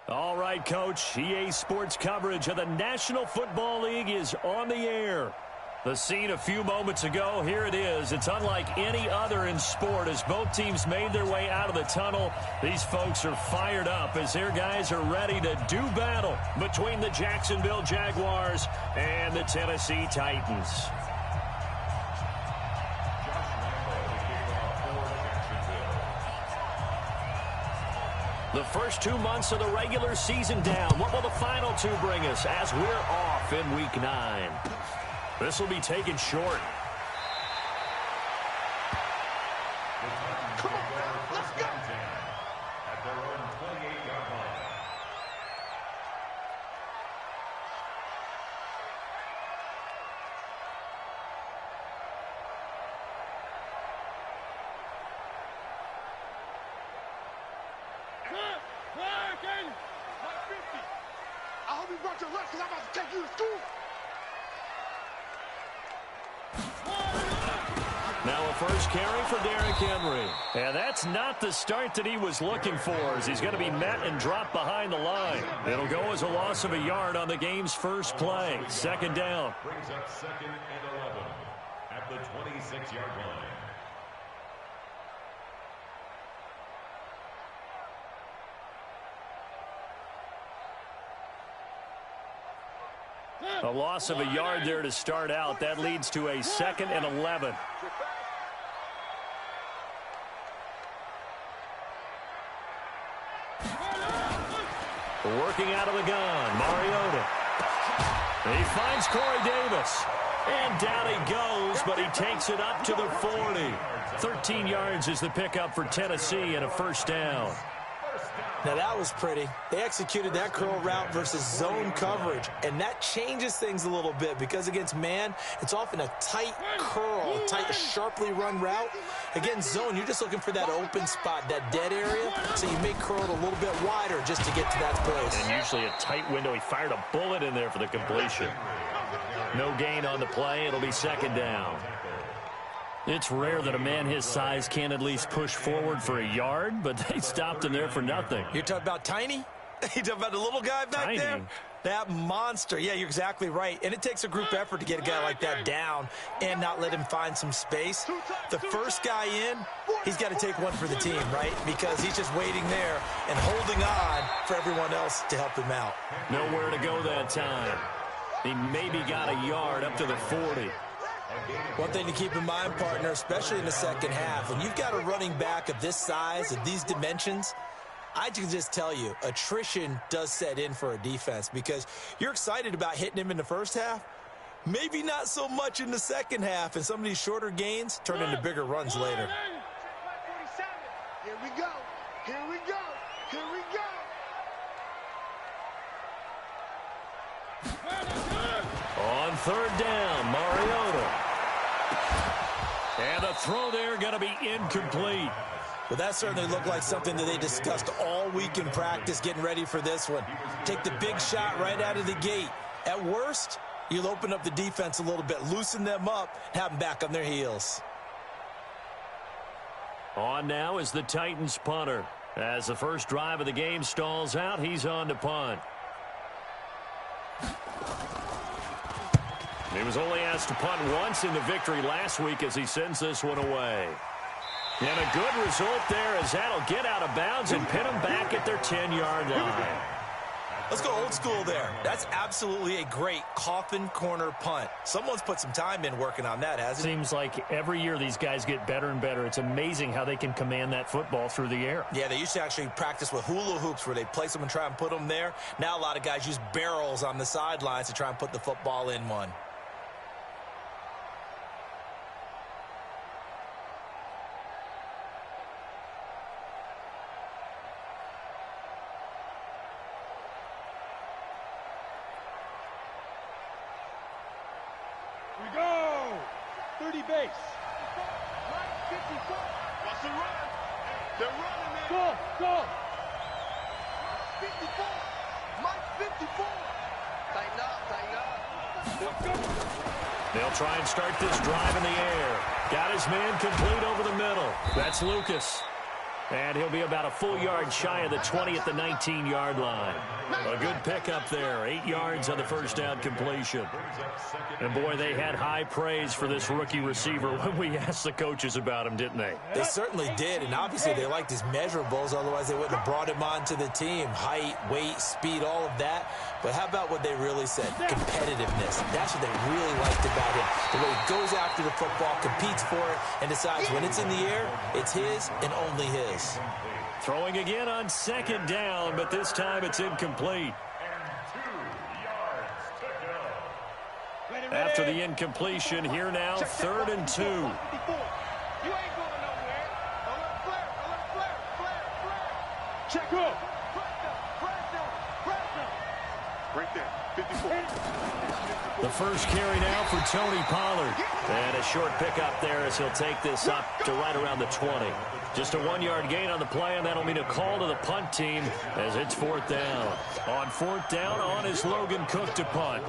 All right, Coach. EA Sports coverage of the National Football League is on the air. The scene a few moments ago, here it is. It's unlike any other in sport as both teams made their way out of the tunnel. These folks are fired up as their guys are ready to do battle between the Jacksonville Jaguars and the Tennessee Titans. The first 2 months of the regular season down. What will the final two bring us as we're off in Week 9? This will be taken short. Come on, let's go. At their own 28-yard line. I hope you brought your lunch because I'm about to take you to school. Now a first carry for Derrick Henry. And that's not the start that he was looking for as he's going to be met and dropped behind the line. It'll go as a loss of a yard on the game's first play. Second down. Brings up 2nd and 11 at the 26-yard line. A loss of a yard there to start out. That leads to a 2nd and 11. Working out of the gun, Mariota. He finds Corey Davis. And down he goes, but he takes it up to the 40. 13 yards is the pickup for Tennessee and a first down. Now that was pretty. They executed that curl route versus zone coverage, and that changes things a little bit because against man, it's often a tight curl, a tight, sharply run route. Against zone, you're just looking for that open spot, that dead area, so you may curl it a little bit wider just to get to that place. And usually a tight window. He fired a bullet in there for the completion. No gain on the play. It'll be second down. It's rare that a man his size can at least push forward for a yard, but they stopped him there for nothing. You're talking about Tiny? You're talking about the little guy back there? That monster. Yeah, you're exactly right. And it takes a group effort to get a guy like that down and not let him find some space. The first guy in, he's got to take one for the team, right? Because he's just waiting there and holding on for everyone else to help him out. Nowhere to go that time. He maybe got a yard up to the 40. One thing to keep in mind, partner, especially in the second half, when you've got a running back of this size, of these dimensions, I can just tell you, attrition does set in for a defense because you're excited about hitting him in the first half, maybe not so much in the second half, and some of these shorter gains turn into bigger runs later. Here we go. Here we go. Here we go. On third down, Mariota. And the throw there going to be incomplete. Well, that certainly looked like something that they discussed all week in practice getting ready for this one. Take the big shot right out of the gate. At worst, you'll open up the defense a little bit, loosen them up, have them back on their heels. On now is the Titans punter. As the first drive of the game stalls out, he's on to punt. He was only asked to punt once in the victory last week as he sends this one away. And a good result there as that'll get out of bounds and pin them back at their 10-yard line. Let's go old school there. That's absolutely a great coffin corner punt. Someone's put some time in working on that, hasn't it? Seems like every year these guys get better and better. It's amazing how they can command that football through the air. Yeah, they used to actually practice with hula hoops where they place them and try and put them there. Now a lot of guys use barrels on the sidelines to try and put the football in one. We go! 30 base. Mike 54. What's the run? They're running, man. Go! 54. Mike 54. Tighten up. They'll try and start this drive in the air. Got his man complete over the middle. That's Lucas. And he'll be about a full yard shy of the 20 at the 19-yard line. A good pickup there. 8 yards on the first down completion. And, boy, they had high praise for this rookie receiver when we asked the coaches about him, didn't they? They certainly did, and obviously they liked his measurables. Otherwise, they wouldn't have brought him onto the team. Height, weight, speed, all of that. But how about what they really said? Competitiveness. That's what they really liked about him. The way he goes after the football, competes for it, and decides when it's in the air, it's his and only his. Throwing again on second down, but this time it's incomplete. After the incompletion, here now, 3rd and 2. You ain't going nowhere. Flare. Check up. Right there. 54. The first carry now for Tony Pollard. And a short pickup there as he'll take this up to right around the 20. Just a 1-yard gain on the play, and that'll mean a call to the punt team as it's 4th down. On 4th down, on is Logan Cook to punt.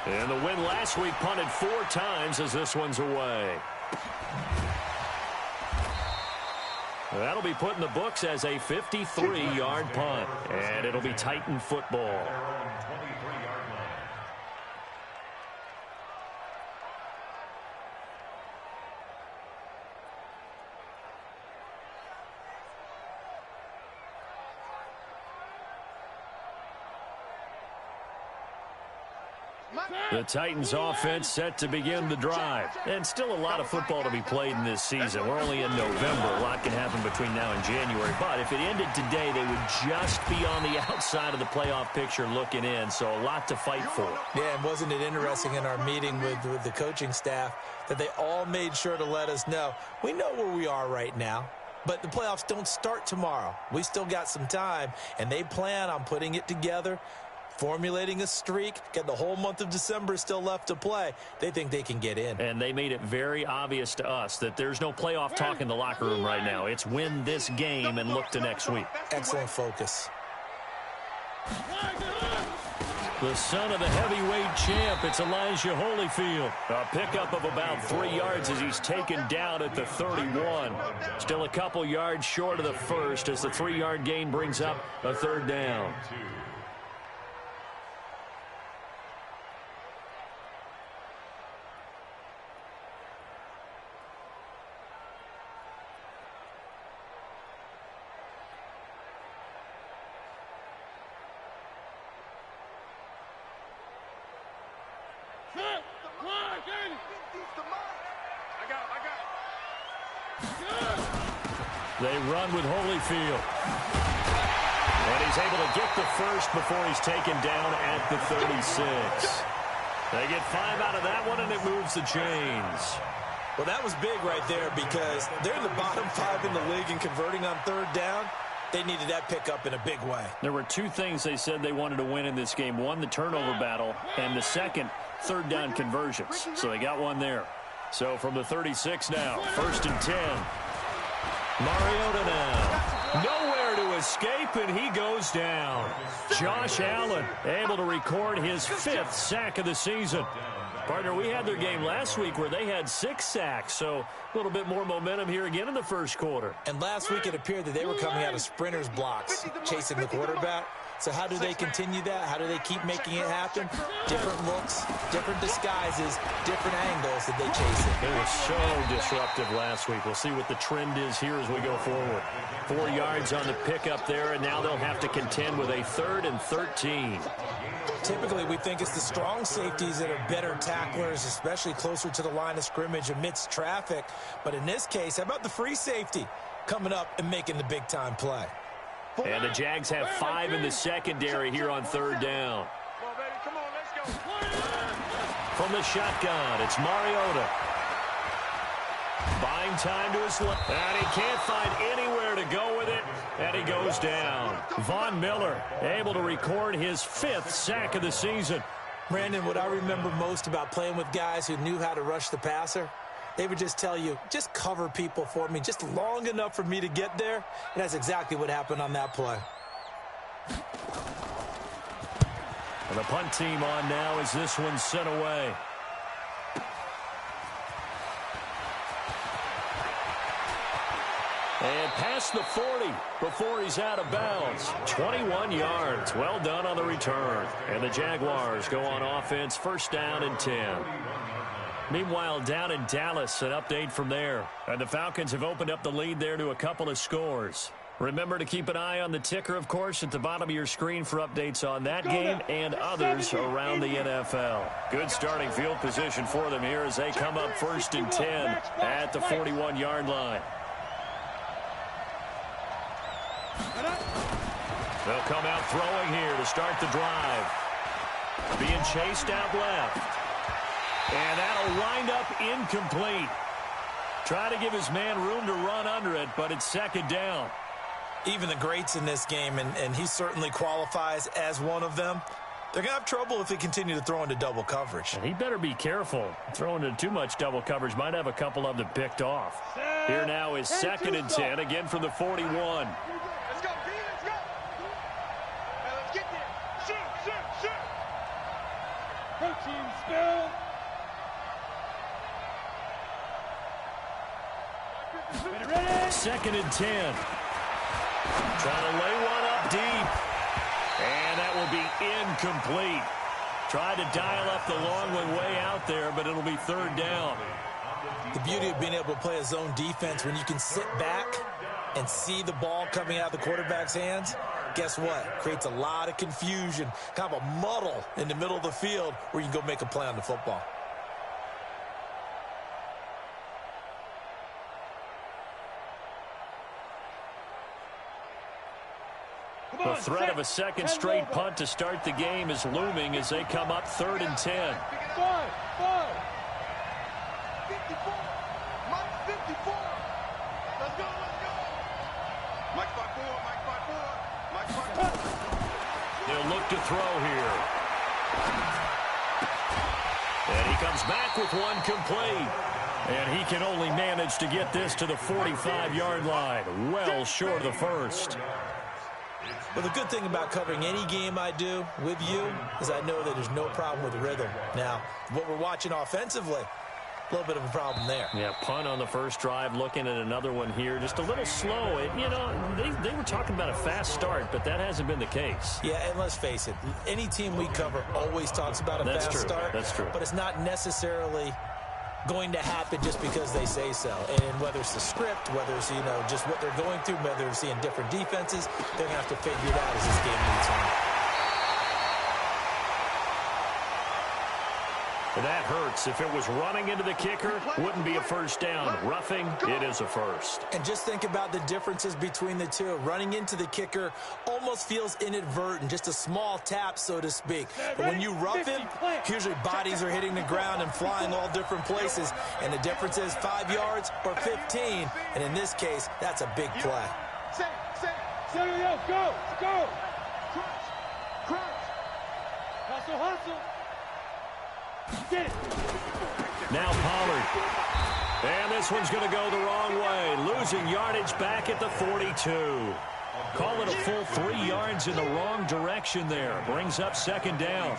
And the win last week punted 4 times as this one's away. That'll be put in the books as a 53-yard punt. And it'll be Titan football. The Titans offense set to begin the drive. And still a lot of football to be played in this season. We're only in November. A lot can happen between now and January. But if it ended today, they would just be on the outside of the playoff picture looking in. So a lot to fight for. Yeah, and wasn't it interesting in our meeting with the coaching staff that they all made sure to let us know, we know where we are right now. But the playoffs don't start tomorrow. We still got some time, and they plan on putting it together, formulating a streak, get the whole month of December still left to play. They think they can get in. And they made it very obvious to us that there's no playoff talk in the locker room right now. It's win this game and look to next week. Excellent focus. The son of the heavyweight champ, it's Elijah Holyfield. A pickup of about 3 yards as he's taken down at the 31. Still a couple yards short of the first as the 3-yard gain brings up a 3rd down. They run with Holyfield. And he's able to get the first before he's taken down at the 36. They get 5 out of that one, and it moves the chains. Well, that was big right there because they're in the bottom 5 in the league and converting on 3rd down. They needed that pickup in a big way. There were 2 things they said they wanted to win in this game. One, the turnover battle, and the second, 3rd down conversions. So they got one there. So from the 36 now, 1st and 10. Mariota now. Nowhere to escape, and he goes down. Josh Allen able to record his 5th sack of the season. Partner, we had their game last week where they had 6 sacks, so a little bit more momentum here again in the first quarter. And last week it appeared that they were coming out of sprinters blocks, chasing the quarterback. So how do they continue that? How do they keep making it happen? Different looks, different disguises, different angles that they chase it. They were so disruptive last week. We'll see what the trend is here as we go forward. 4 yards on the pickup there, and now they'll have to contend with a 3rd and 13. Typically, we think it's the strong safeties that are better tacklers, especially closer to the line of scrimmage amidst traffic. But in this case, how about the free safety coming up and making the big-time play? And the Jags have 5 in the secondary here on 3rd down. Come on, let's go. From the shotgun, it's Mariota. Buying time to his left. And he can't find anywhere to go with it. And he goes down. Von Miller able to record his 5th sack of the season. Brandon, what I remember most about playing with guys who knew how to rush the passer, they would just tell you, just cover people for me, just long enough for me to get there. And that's exactly what happened on that play. And the punt team on now as this one's sent away. across the 40 before he's out of bounds. 21 yards. Well done on the return. And the Jaguars go on offense, first down and 10. Meanwhile, down in Dallas, an update from there. And the Falcons have opened up the lead there to a couple of scores. Remember to keep an eye on the ticker, of course, at the bottom of your screen for updates on that game and others around the NFL. Good starting field position for them here as they come up first and 10 at the 41-yard line. They'll come out throwing here to start the drive. Being chased out left. And that'll wind up incomplete. Try to give his man room to run under it, but it's second down. Even the greats in this game, and he certainly qualifies as one of them, they're going to have trouble if they continue to throw into double coverage. And he better be careful. Throwing into too much double coverage might have a couple of them picked off. Here now is second and 10, again from the 41. Let's go, let's go. Now let's get there. Shoot. Protein spill. Second and 10. Trying to lay one up deep. And that will be incomplete. Tried to dial up the long one way out there, but it'll be third down. The beauty of being able to play a zone defense when you can sit back and see the ball coming out of the quarterback's hands, guess what? Creates a lot of confusion, kind of a muddle in the middle of the field where you can go make a play on the football. The threat of a second straight punt to start the game is looming as they come up third and 10. 54. Mike 54. Let's go. Mike 54. They'll look to throw here. And he comes back with one complete. And he can only manage to get this to the 45-yard line. Well short of the first. Well, the good thing about covering any game I do with you is I know that there's no problem with rhythm. Now, what we're watching offensively, a little bit of a problem there. Yeah, punt on the first drive, looking at another one here. Just a little slow. They were talking about a fast start, but that hasn't been the case. Yeah, and let's face it, any team we cover always talks about a fast start. That's true. But it's not necessarily going to happen just because they say so. And whether it's the script, whether it's, just what they're going through, whether they're seeing different defenses, they're going to have to figure it out as this game moves on. That hurts. If it was running into the kicker, wouldn't be a first down. Roughing, it is a first. And just think about the differences between the two. Running into the kicker almost feels inadvertent, just a small tap, so to speak. But when you rough him, usually bodies are hitting the ground and flying all different places. And the difference is 5 yards or 15. And in this case, that's a big play. Go. Crunch. Hustle. Get it. Now Pollard. And this one's going to go the wrong way. Losing yardage back at the 42. Call it a full 3 yards in the wrong direction there. Brings up second down.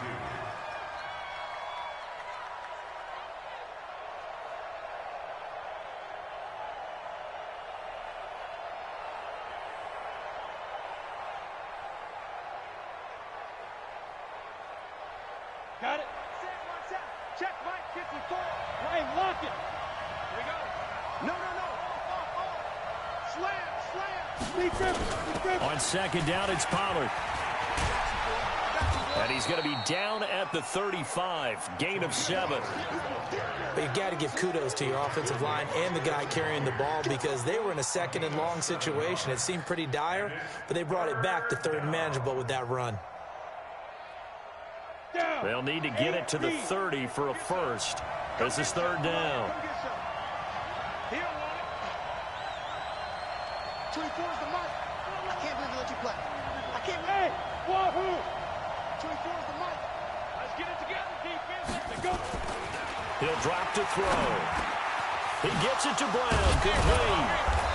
Got it. Check, Mike 54. Hey, lock it. Here we go. No. Slam. Speed grip. On second down, it's Pollard. And he's going to be down at the 35. Gain of 7. But you've got to give kudos to your offensive line and the guy carrying the ball because they were in a second and long situation. It seemed pretty dire, but they brought it back to third and manageable with that run. They'll need to get it to the 30 for a first. This is third down. Here, 24 is the mic. I can't believe they let you play. I can't believe. Hey, wahoo. 24 is the mic. Let's get it together, defense. Let's go. He'll drop to throw. He gets it to Brown. Complete.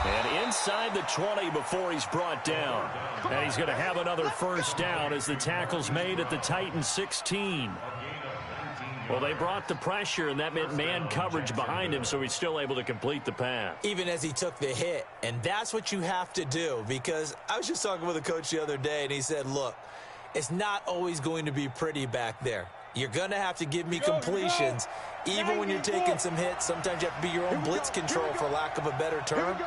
And inside the 20 before he's brought down. And he's going to have another first down as the tackle's made at the Titans 16. Well, they brought the pressure, and that meant man coverage behind him, so he's still able to complete the pass. Even as he took the hit. And that's what you have to do, because I was just talking with a coach the other day, and he said, look, it's not always going to be pretty back there. You're going to have to give me completions, even when you're taking some hits. Sometimes you have to be your own blitz control, for lack of a better term.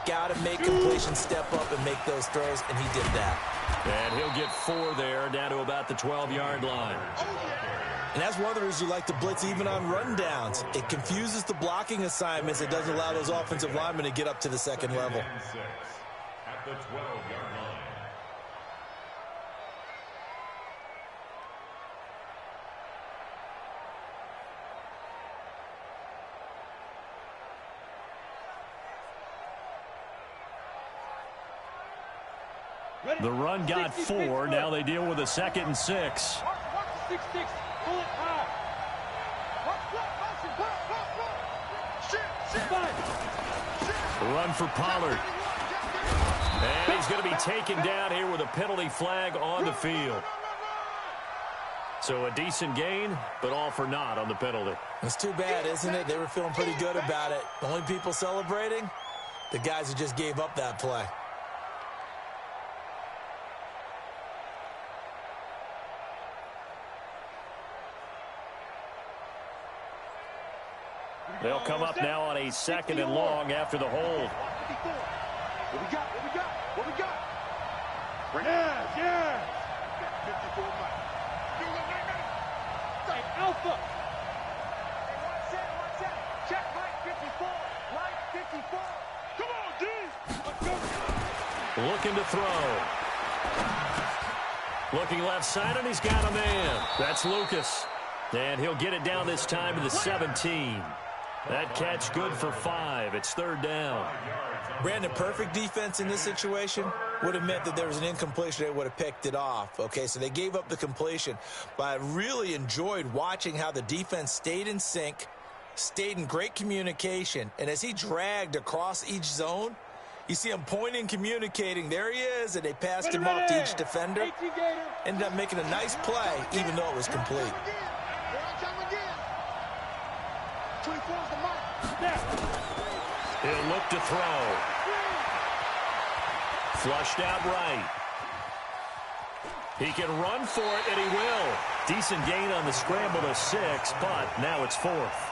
Got to make completions step up and make those throws, and he did that. And he'll get 4 there, down to about the 12-yard line. And that's one of the reasons you like to blitz even on rundowns. It confuses the blocking assignments. It doesn't allow those offensive linemen to get up to the second level. At the 12-yard line. The run got 4. Now they deal with a 2nd and 6. Watch the 6-6. Pull it high. Run for Pollard. And he's going to be taken down here with a penalty flag on the field. So a decent gain, but all for naught on the penalty. It's too bad, isn't it? They were feeling pretty good about it. The only people celebrating? The guys who just gave up that play. They'll come up now on a 2nd and long after the hold. What we got? What we got? Yeah. 54 Mike. Hey, Alpha. Watch out. Check Mike 54. Mike 54. Come on, D. Let's go. Looking to throw. Looking left side, and he's got a man. That's Lucas. And he'll get it down this time to the 17. That catch good for 5. It's 3rd down. Brandon, perfect defense in this situation would have meant that there was an incompletion. They would have picked it off. Okay, so they gave up the completion. But I really enjoyed watching how the defense stayed in sync, stayed in great communication. And as he dragged across each zone, you see him pointing, communicating. There he is, and they passed him off to each defender. Ended up making a nice play, even though it was complete. He'll look to throw. Flushed out right. He can run for it, and he will. Decent gain on the scramble to 6, but now it's 4th.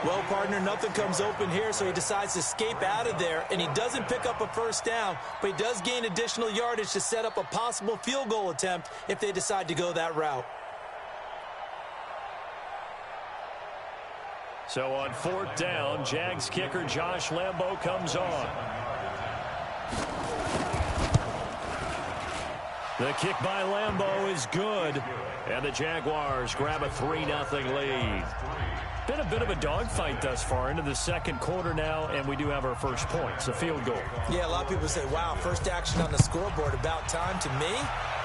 Well, partner, nothing comes open here, so he decides to escape out of there, and he doesn't pick up a first down, but he does gain additional yardage to set up a possible field goal attempt if they decide to go that route. So on 4th down, Jags kicker Josh Lambo comes on. The kick by Lambo is good, and the Jaguars grab a 3-0 lead. Been a bit of a dogfight thus far into the 2nd quarter now, and we do have our first points, a field goal. Yeah, a lot of people say, wow, first action on the scoreboard, about time. To me,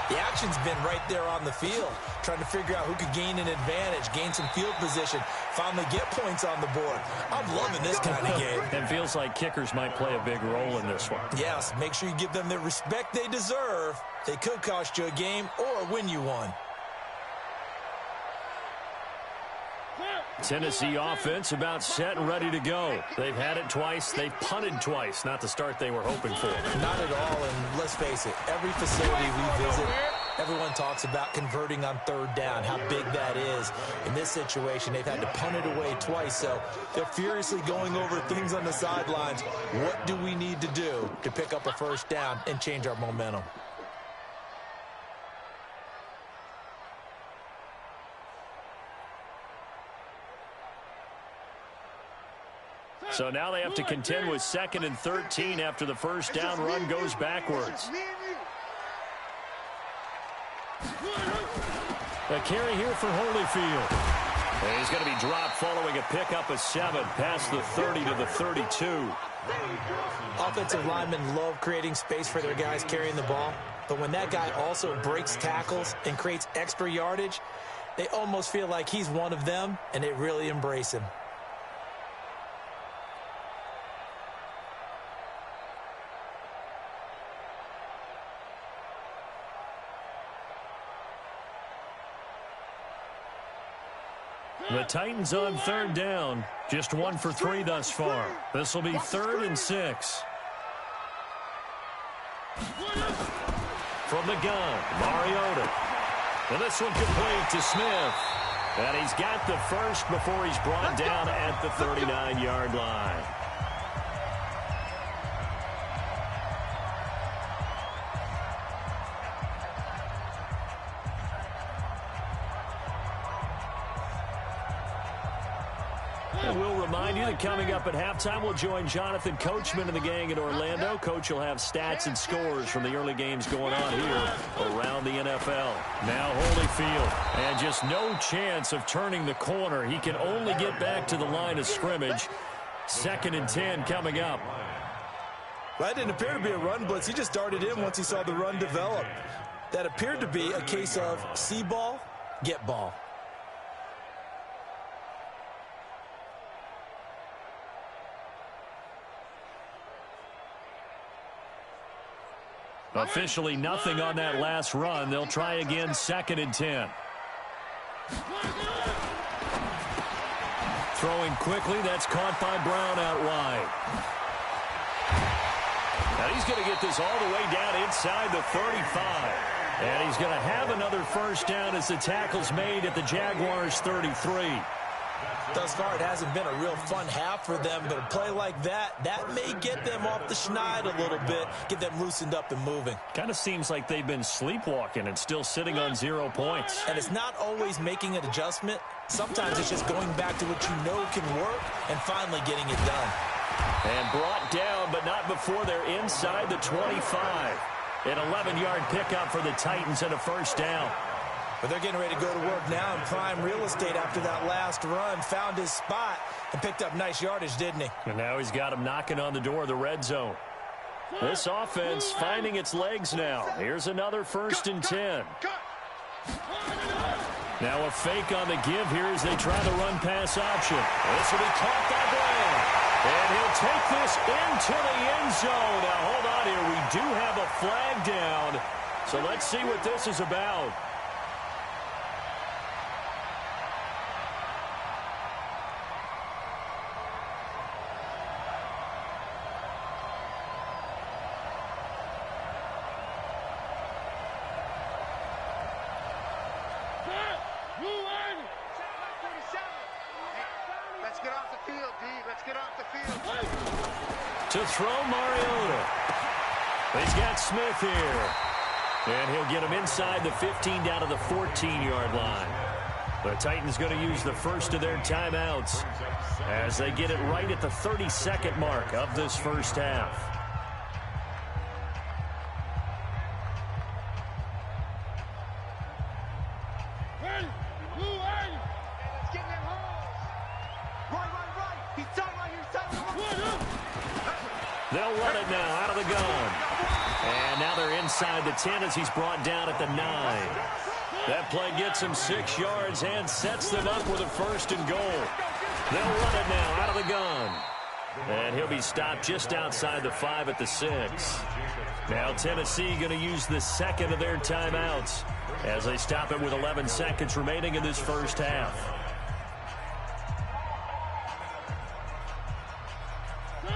the action's been right there on the field, trying to figure out who could gain an advantage, gain some field position, finally get points on the board. I'm loving this kind of game. And feels like kickers might play a big role in this one. Yes, make sure you give them the respect they deserve. They could cost you a game or win you one. Tennessee offense about set and ready to go. They've had it twice. They've punted twice. Not the start they were hoping for. Not at all, and let's face it, every facility we visit, everyone talks about converting on 3rd down, how big that is. In this situation, they've had to punt it away twice, so they're furiously going over things on the sidelines. What do we need to do to pick up a first down and change our momentum? So now they have to contend with 2nd and 13 after the first down run goes backwards. A carry here for Holyfield. And he's going to be dropped following a pickup of 7 past the 30 to the 32. Offensive linemen love creating space for their guys carrying the ball, but when that guy also breaks tackles and creates extra yardage, they almost feel like he's one of them, and they really embrace him. The Titans on third down. Just 1 for 3 thus far. This will be 3rd and 6. From the gun, Mariota. And this one complete to Smith. And he's got the first before he's brought down at the 39-yard line. And we'll remind you that coming up at halftime, we'll join Jonathan Coachman and the gang in Orlando. Coach will have stats and scores from the early games going on here around the NFL. Now Holyfield, and just no chance of turning the corner. He can only get back to the line of scrimmage. 2nd and 10 coming up. That didn't appear to be a run blitz. He just darted in once he saw the run develop. That appeared to be a case of see ball, get ball. Officially nothing on that last run. They'll try again, 2nd and 10. Throwing quickly, that's caught by Brown out wide. Now he's going to get this all the way down inside the 35. And he's going to have another first down as the tackle's made at the Jaguars' 33. Thus far, it hasn't been a real fun half for them, but a play like that may get them off the schneid a little bit, get them loosened up and moving. Kind of seems like they've been sleepwalking and still sitting on 0 points. And it's not always making an adjustment. Sometimes it's just going back to what you know can work and finally getting it done. And brought down, but not before they're inside the 25. An 11-yard pickup for the Titans and a first down. But they're getting ready to go to work now in prime real estate after that last run. Found his spot and picked up nice yardage, didn't he? And now he's got him knocking on the door of the red zone. This offense finding its legs now. Here's another 1st and 10. Now a fake on the give here as they try the run-pass option. This will be caught by Brown. And he'll take this into the end zone. Now hold on here. We do have a flag down. So let's see what this is about. Let's get off the field, D. Let's get off the field. To throw Mariota. He's got Smith here. And he'll get him inside the 15 down to the 14-yard line. The Titans going to use the first of their timeouts as they get it right at the 32nd mark of this first half. They'll run it now out of the gun. And now they're inside the 10 as he's brought down at the 9. That play gets him 6 yards and sets them up with a 1st and goal. They'll run it now out of the gun. And he'll be stopped just outside the 5 at the 6. Now Tennessee going to use the second of their timeouts as they stop it with 11 seconds remaining in this first half.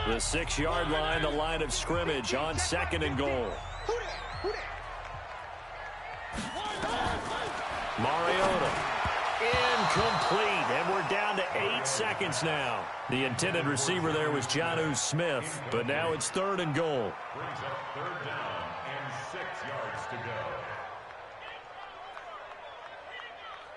The 6-yard line, the line of scrimmage on 2nd and goal. Mariota. Incomplete, and we're down to 8 seconds now. The intended receiver there was Jonnu Smith, but now it's 3rd and goal. Brings up 3rd down and 6 yards to go.